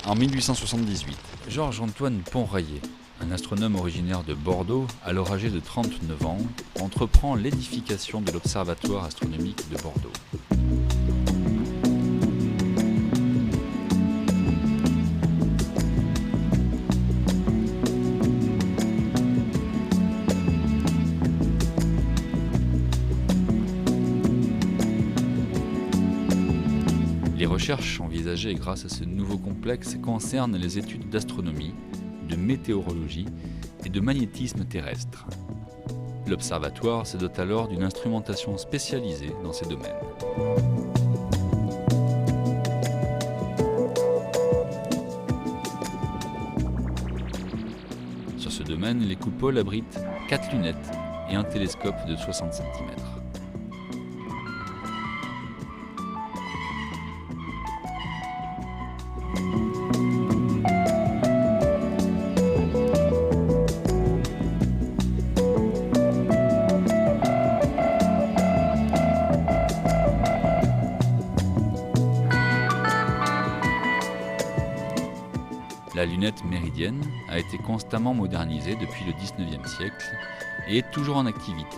En 1878, Georges-Antoine Ponrayet, un astronome originaire de Bordeaux, alors âgé de 39 ans, entreprend l'édification de l'Observatoire astronomique de Bordeaux. Les recherches envisagées grâce à ce nouveau complexe concernent les études d'astronomie, de météorologie et de magnétisme terrestre. L'observatoire se dote alors d'une instrumentation spécialisée dans ces domaines. Sur ce domaine, les coupoles abritent 4 lunettes et un télescope de 60 cm. La lunette méridienne a été constamment modernisée depuis le XIXe siècle et est toujours en activité.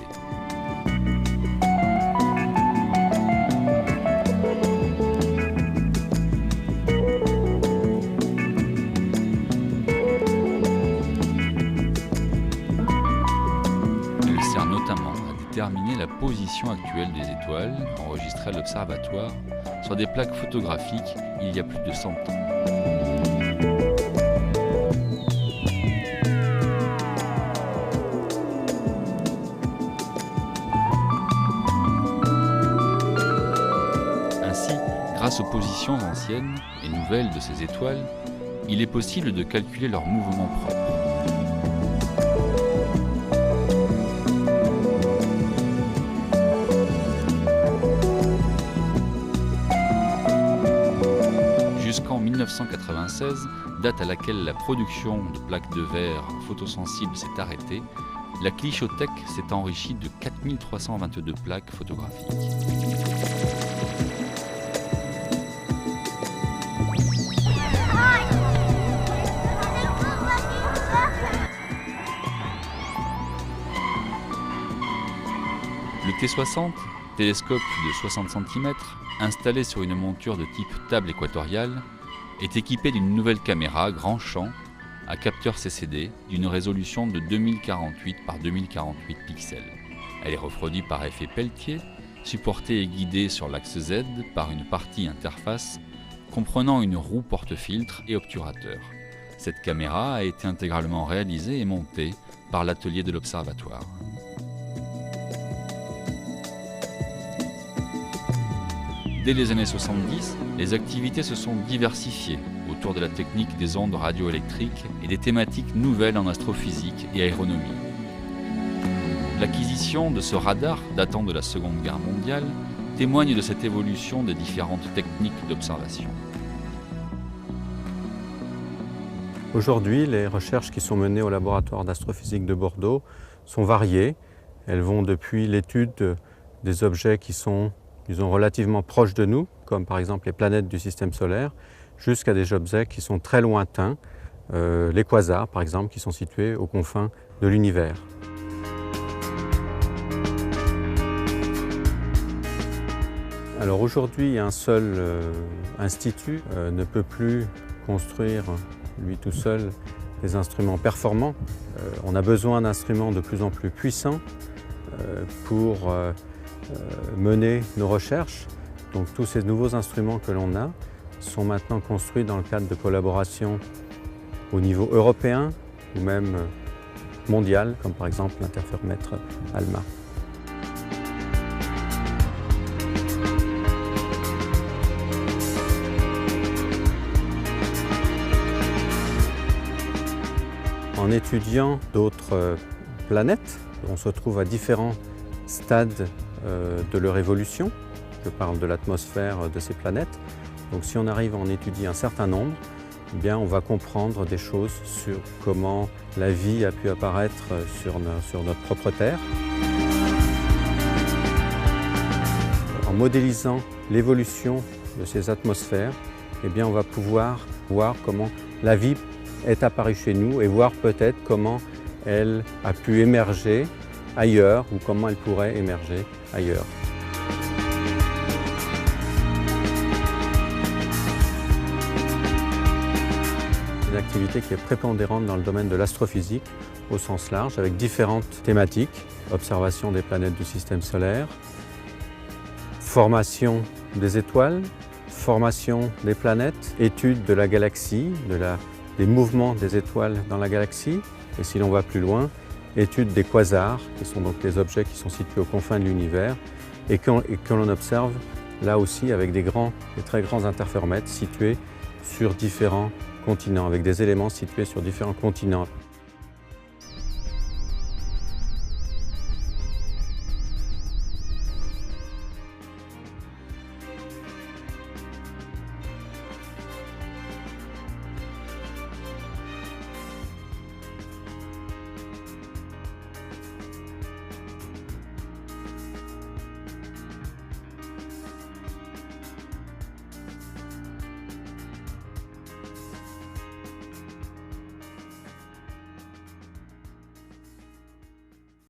Elle sert notamment à déterminer la position actuelle des étoiles enregistrées à l'observatoire sur des plaques photographiques il y a plus de 100 ans. Grâce aux positions anciennes et nouvelles de ces étoiles, il est possible de calculer leur mouvement propre. Jusqu'en 1996, date à laquelle la production de plaques de verre photosensibles s'est arrêtée, la Clichothèque s'est enrichie de 4322 plaques photographiques. Le T60, télescope de 60 cm, installé sur une monture de type table équatoriale, est équipé d'une nouvelle caméra grand champ à capteur CCD d'une résolution de 2048 par 2048 pixels. Elle est refroidie par effet Peltier, supportée et guidée sur l'axe Z par une partie interface comprenant une roue porte-filtre et obturateur. Cette caméra a été intégralement réalisée et montée par l'atelier de l'observatoire. Dès les années 70, les activités se sont diversifiées autour de la technique des ondes radioélectriques et des thématiques nouvelles en astrophysique et aéronomie. L'acquisition de ce radar datant de la Seconde Guerre mondiale témoigne de cette évolution des différentes techniques d'observation. Aujourd'hui, les recherches qui sont menées au laboratoire d'astrophysique de Bordeaux sont variées. Elles vont depuis l'étude des objets qui sont relativement proches de nous, comme par exemple les planètes du système solaire, jusqu'à des objets qui sont très lointains, les quasars par exemple, qui sont situés aux confins de l'univers. Alors aujourd'hui, un seul institut ne peut plus construire lui tout seul des instruments performants. On a besoin d'instruments de plus en plus puissants pour mener nos recherches. Donc tous ces nouveaux instruments que l'on a sont maintenant construits dans le cadre de collaborations au niveau européen ou même mondial, comme par exemple l'interféromètre ALMA. En étudiant d'autres planètes, on se trouve à différents stades de leur évolution. Je parle de l'atmosphère de ces planètes. Donc si on arrive à en étudier un certain nombre, eh bien, on va comprendre des choses sur comment la vie a pu apparaître sur notre propre Terre. En modélisant l'évolution de ces atmosphères, eh bien, on va pouvoir voir comment la vie est apparue chez nous et voir peut-être comment elle a pu émerger ailleurs ou comment elle pourrait émerger ailleurs. C'est une activité qui est prépondérante dans le domaine de l'astrophysique au sens large, avec différentes thématiques. Observation des planètes du système solaire, formation des étoiles, formation des planètes, étude de la galaxie, des mouvements des étoiles dans la galaxie, et si l'on va plus loin, étude des quasars, qui sont donc des objets qui sont situés aux confins de l'univers, et que l'on observe là aussi avec des très grands interféromètres situés sur différents continents, avec des éléments situés sur différents continents.